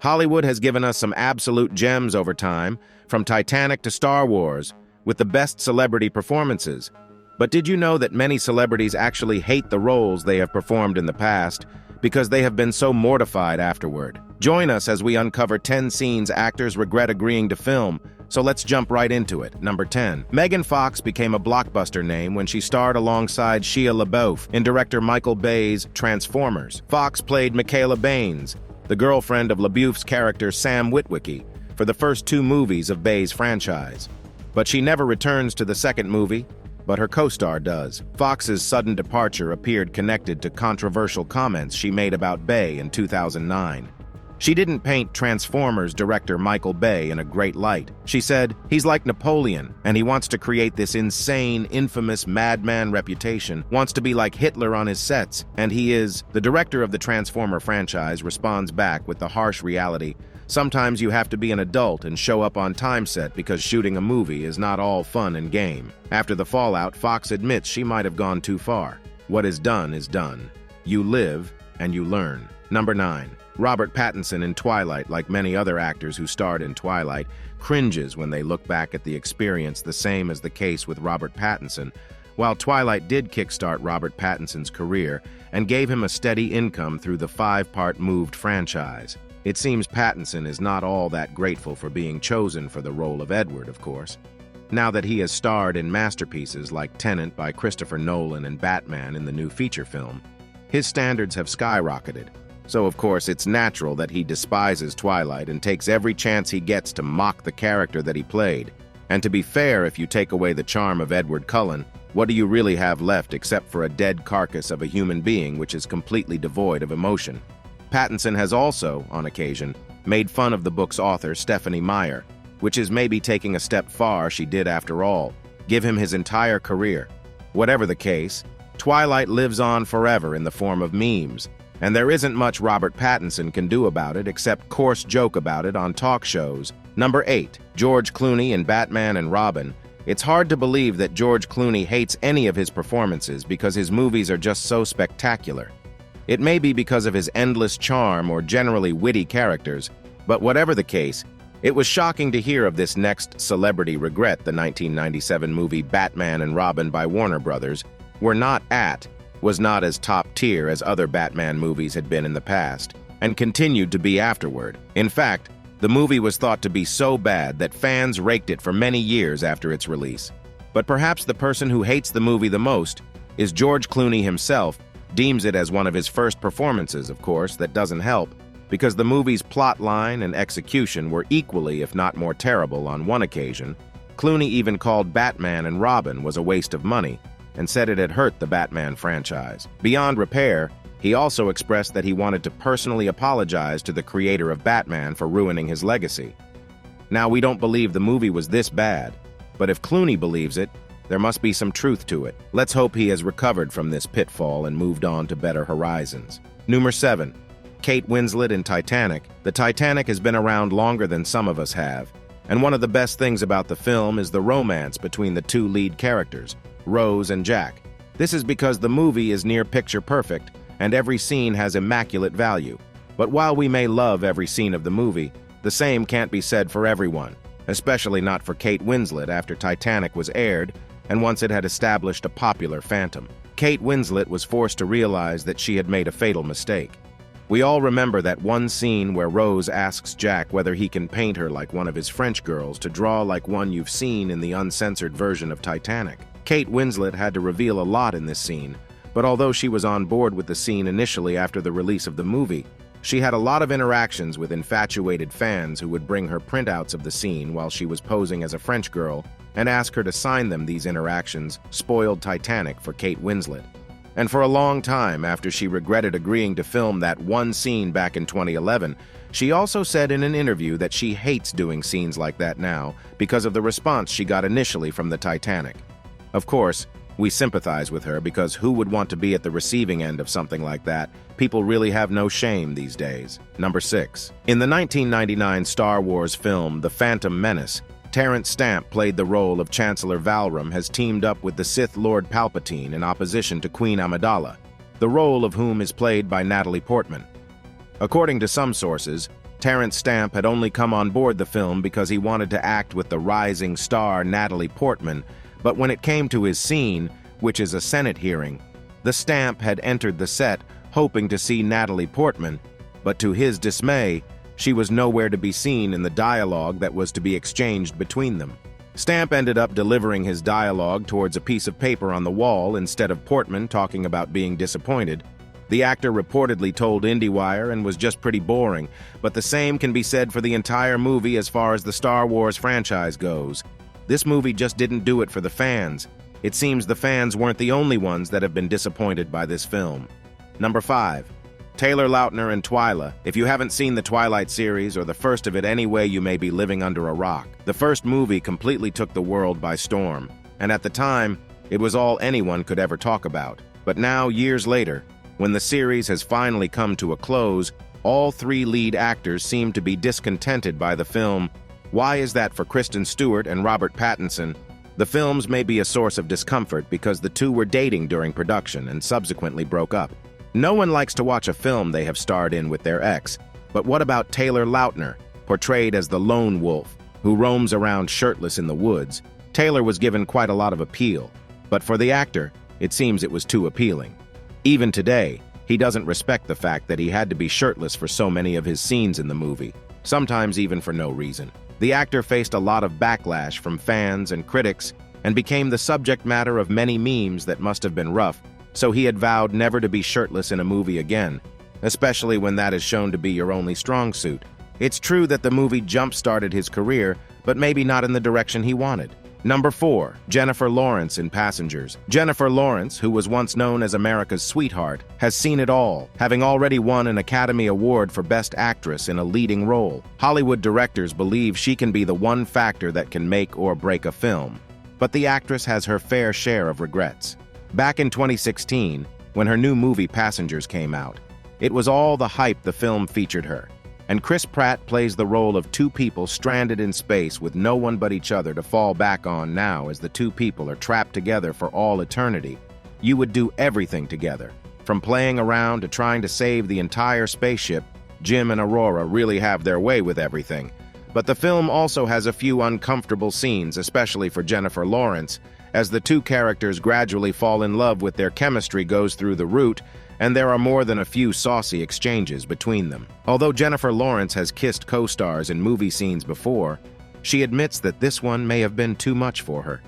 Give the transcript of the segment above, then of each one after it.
Hollywood has given us some absolute gems over time, from Titanic to Star Wars, with the best celebrity performances. But did you know that many celebrities actually hate the roles they have performed in the past because they have been so mortified afterward? Join us as we uncover 10 scenes actors regret agreeing to film, so let's jump right into it. Number 10. Megan Fox became a blockbuster name when she starred alongside Shia LaBeouf in director Michael Bay's Transformers. Fox played Michaela Baines, the girlfriend of LaBeouf's character Sam Witwicky, for the first 2 movies of Bay's franchise. But she never returns to the second movie, but her co-star does. Fox's sudden departure appeared connected to controversial comments she made about Bay in 2009. She didn't paint Transformers director Michael Bay in a great light. She said, "He's like Napoleon, and he wants to create this insane, infamous madman reputation, wants to be like Hitler on his sets, and he is." The director of the Transformer franchise responds back with the harsh reality: "Sometimes you have to be an adult and show up on time set because shooting a movie is not all fun and game." After the fallout, Fox admits she might have gone too far. What is done is done. You live and you learn. Number 9. Robert Pattinson in Twilight, like many other actors who starred in Twilight, cringes when they look back at the experience, the same as the case with Robert Pattinson. While Twilight did kickstart Robert Pattinson's career and gave him a steady income through the 5-part Moved franchise, it seems Pattinson is not all that grateful for being chosen for the role of Edward, of course. Now that he has starred in masterpieces like Tenet by Christopher Nolan and Batman in the new feature film, his standards have skyrocketed. So of course it's natural that he despises Twilight and takes every chance he gets to mock the character that he played. And to be fair, if you take away the charm of Edward Cullen, what do you really have left except for a dead carcass of a human being which is completely devoid of emotion? Pattinson has also, on occasion, made fun of the book's author, Stephenie Meyer, which is maybe taking a step far. She did, after all, give him his entire career. Whatever the case, Twilight lives on forever in the form of memes, and there isn't much Robert Pattinson can do about it except coarse joke about it on talk shows. Number 8. George Clooney in Batman and Robin. It's hard to believe that George Clooney hates any of his performances because his movies are just so spectacular. It may be because of his endless charm or generally witty characters, but whatever the case, it was shocking to hear of this next celebrity regret the 1997 movie Batman and Robin by Warner Brothers was not as top tier as other Batman movies had been in the past, and continued to be afterward. In fact, the movie was thought to be so bad that fans raked it for many years after its release. But perhaps the person who hates the movie the most is George Clooney himself, deems it as one of his first performances, of course. That doesn't help, because the movie's plot line and execution were equally, if not more terrible on one occasion. Clooney even called Batman and Robin was a waste of money, and said it had hurt the Batman franchise. Beyond repair, he also expressed that he wanted to personally apologize to the creator of Batman for ruining his legacy. Now, we don't believe the movie was this bad, but if Clooney believes it, there must be some truth to it. Let's hope he has recovered from this pitfall and moved on to better horizons. Number 7. Kate Winslet in Titanic. The Titanic has been around longer than some of us have, and one of the best things about the film is the romance between the 2 lead characters, Rose and Jack. This is because the movie is near picture perfect, and every scene has immaculate value. But while we may love every scene of the movie, the same can't be said for everyone, especially not for Kate Winslet after Titanic was aired, and once it had established a popular phantom. Kate Winslet was forced to realize that she had made a fatal mistake. We all remember that one scene where Rose asks Jack whether he can paint her like one of his French girls to draw like one you've seen in the uncensored version of Titanic. Kate Winslet had to reveal a lot in this scene, but although she was on board with the scene initially after the release of the movie, she had a lot of interactions with infatuated fans who would bring her printouts of the scene while she was posing as a French girl and ask her to sign them. These interactions spoiled Titanic for Kate Winslet. And for a long time after she regretted agreeing to film that one scene back in 2011, she also said in an interview that she hates doing scenes like that now because of the response she got initially from the Titanic. Of course, we sympathize with her because who would want to be at the receiving end of something like that? People really have no shame these days. Number 6. In the 1999 Star Wars film The Phantom Menace, Terrence Stamp played the role of Chancellor Valram, has teamed up with the Sith Lord Palpatine in opposition to Queen Amidala, the role of whom is played by Natalie Portman. According to some sources, Terrence Stamp had only come on board the film because he wanted to act with the rising star Natalie Portman, but when it came to his scene, which is a Senate hearing, the Stamp had entered the set hoping to see Natalie Portman, but to his dismay, she was nowhere to be seen in the dialogue that was to be exchanged between them. Stamp ended up delivering his dialogue towards a piece of paper on the wall instead of Portman talking about being disappointed. The actor reportedly told IndieWire and was just pretty boring, but the same can be said for the entire movie as far as the Star Wars franchise goes. This movie just didn't do it for the fans. It seems the fans weren't the only ones that have been disappointed by this film. Number 5. Taylor Lautner and Twyla. If you haven't seen the Twilight series or the first of it anyway, you may be living under a rock. The first movie completely took the world by storm, and at the time, it was all anyone could ever talk about. But now, years later, when the series has finally come to a close, all 3 lead actors seem to be discontented by the film. Why is that for Kristen Stewart and Robert Pattinson? The films may be a source of discomfort because the two were dating during production and subsequently broke up. No one likes to watch a film they have starred in with their ex, but what about Taylor Lautner, portrayed as the lone wolf, who roams around shirtless in the woods? Taylor was given quite a lot of appeal, but for the actor, it seems it was too appealing. Even today, he doesn't respect the fact that he had to be shirtless for so many of his scenes in the movie, sometimes even for no reason. The actor faced a lot of backlash from fans and critics and became the subject matter of many memes that must have been rough, so he had vowed never to be shirtless in a movie again, especially when that is shown to be your only strong suit. It's true that the movie jump-started his career, but maybe not in the direction he wanted. Number 4. Jennifer Lawrence in Passengers. Jennifer Lawrence, who was once known as America's sweetheart, has seen it all, having already won an Academy Award for Best Actress in a leading role. Hollywood directors believe she can be the one factor that can make or break a film, but the actress has her fair share of regrets. Back in 2016, when her new movie Passengers came out, it was all the hype the film featured her. And Chris Pratt plays the role of 2 people stranded in space with no one but each other to fall back on now as the 2 people are trapped together for all eternity. You would do everything together. From playing around to trying to save the entire spaceship, Jim and Aurora really have their way with everything. But the film also has a few uncomfortable scenes, especially for Jennifer Lawrence, as the 2 characters gradually fall in love with their chemistry goes through the roof, and there are more than a few saucy exchanges between them. Although Jennifer Lawrence has kissed co-stars in movie scenes before, she admits that this one may have been too much for her.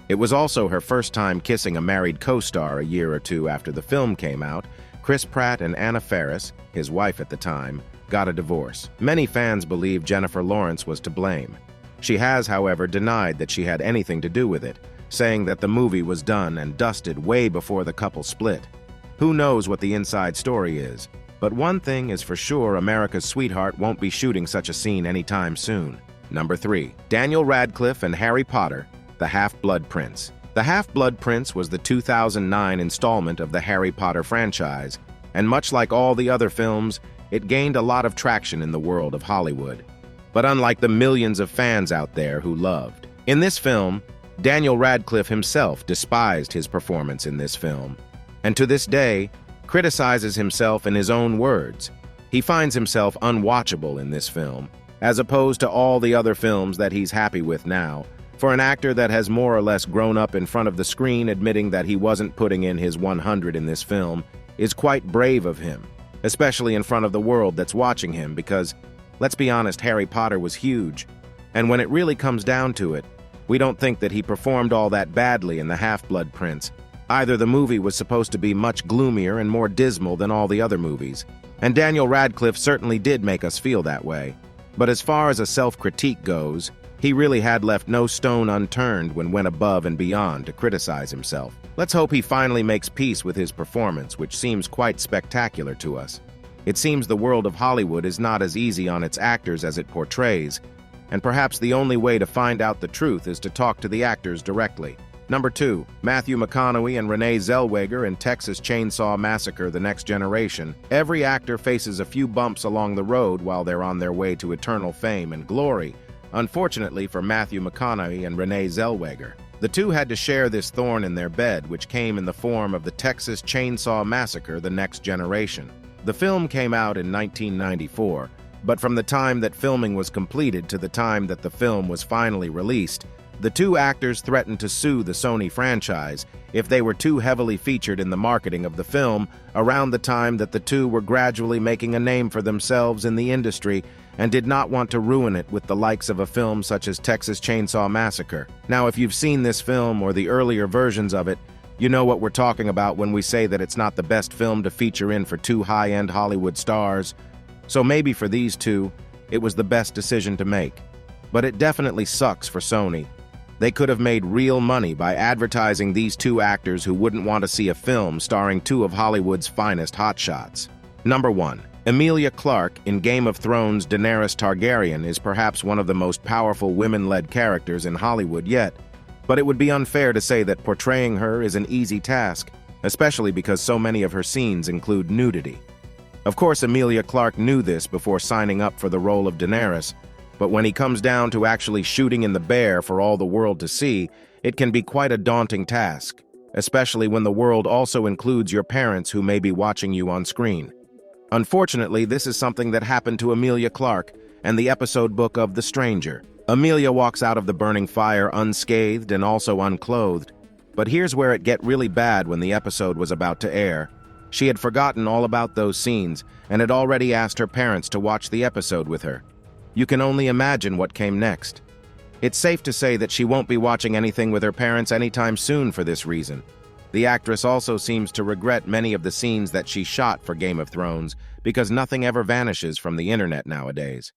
It was also her first time kissing a married co-star a year or 2 after the film came out. Chris Pratt and Anna Faris, his wife at the time, got a divorce. Many fans believe Jennifer Lawrence was to blame. She has, however, denied that she had anything to do with it, saying that the movie was done and dusted way before the couple split. Who knows what the inside story is, but one thing is for sure, America's sweetheart won't be shooting such a scene anytime soon. Number 3. Daniel Radcliffe and Harry Potter, The Half-Blood Prince. The Half-Blood Prince was the 2009 installment of the Harry Potter franchise, and much like all the other films, it gained a lot of traction in the world of Hollywood. But unlike the millions of fans out there who loved. In this film, Daniel Radcliffe himself despised his performance in this film, and to this day, criticizes himself in his own words. He finds himself unwatchable in this film, as opposed to all the other films that he's happy with now. For an actor that has more or less grown up in front of the screen admitting that he wasn't putting in his 100 in this film is quite brave of him, especially in front of the world that's watching him because, let's be honest, Harry Potter was huge. And when it really comes down to it, we don't think that he performed all that badly in The Half-Blood Prince. Either the movie was supposed to be much gloomier and more dismal than all the other movies, and Daniel Radcliffe certainly did make us feel that way. But as far as a self-critique goes, he really had left no stone unturned when went above and beyond to criticize himself. Let's hope he finally makes peace with his performance, which seems quite spectacular to us. It seems the world of Hollywood is not as easy on its actors as it portrays, and perhaps the only way to find out the truth is to talk to the actors directly. Number 2. Matthew McConaughey and Renee Zellweger in Texas Chainsaw Massacre: The Next Generation. Every actor faces a few bumps along the road while they're on their way to eternal fame and glory. Unfortunately for Matthew McConaughey and Renee Zellweger, the two had to share this thorn in their bed, which came in the form of the Texas Chainsaw Massacre: The Next Generation. The film came out in 1994, But from the time that filming was completed to the time that the film was finally released, the two actors threatened to sue the Sony franchise if they were too heavily featured in the marketing of the film around the time that the two were gradually making a name for themselves in the industry and did not want to ruin it with the likes of a film such as Texas Chainsaw Massacre. Now, if you've seen this film or the earlier versions of it, you know what we're talking about when we say that it's not the best film to feature in for two high-end Hollywood stars. So maybe for these two, it was the best decision to make. But it definitely sucks for Sony. They could have made real money by advertising these two actors who wouldn't want to see a film starring two of Hollywood's finest hotshots. Number 1. Emilia Clarke in Game of Thrones' Daenerys Targaryen is perhaps one of the most powerful women-led characters in Hollywood yet, but it would be unfair to say that portraying her is an easy task, especially because so many of her scenes include nudity. Of course, Emilia Clarke knew this before signing up for the role of Daenerys, but when he comes down to actually shooting in the bear for all the world to see, it can be quite a daunting task, especially when the world also includes your parents who may be watching you on screen. Unfortunately, this is something that happened to Emilia Clarke and the episode book of The Stranger. Emilia walks out of the burning fire unscathed and also unclothed, but here's where it get really bad. When the episode was about to air, she had forgotten all about those scenes and had already asked her parents to watch the episode with her. You can only imagine what came next. It's safe to say that she won't be watching anything with her parents anytime soon for this reason. The actress also seems to regret many of the scenes that she shot for Game of Thrones because nothing ever vanishes from the internet nowadays.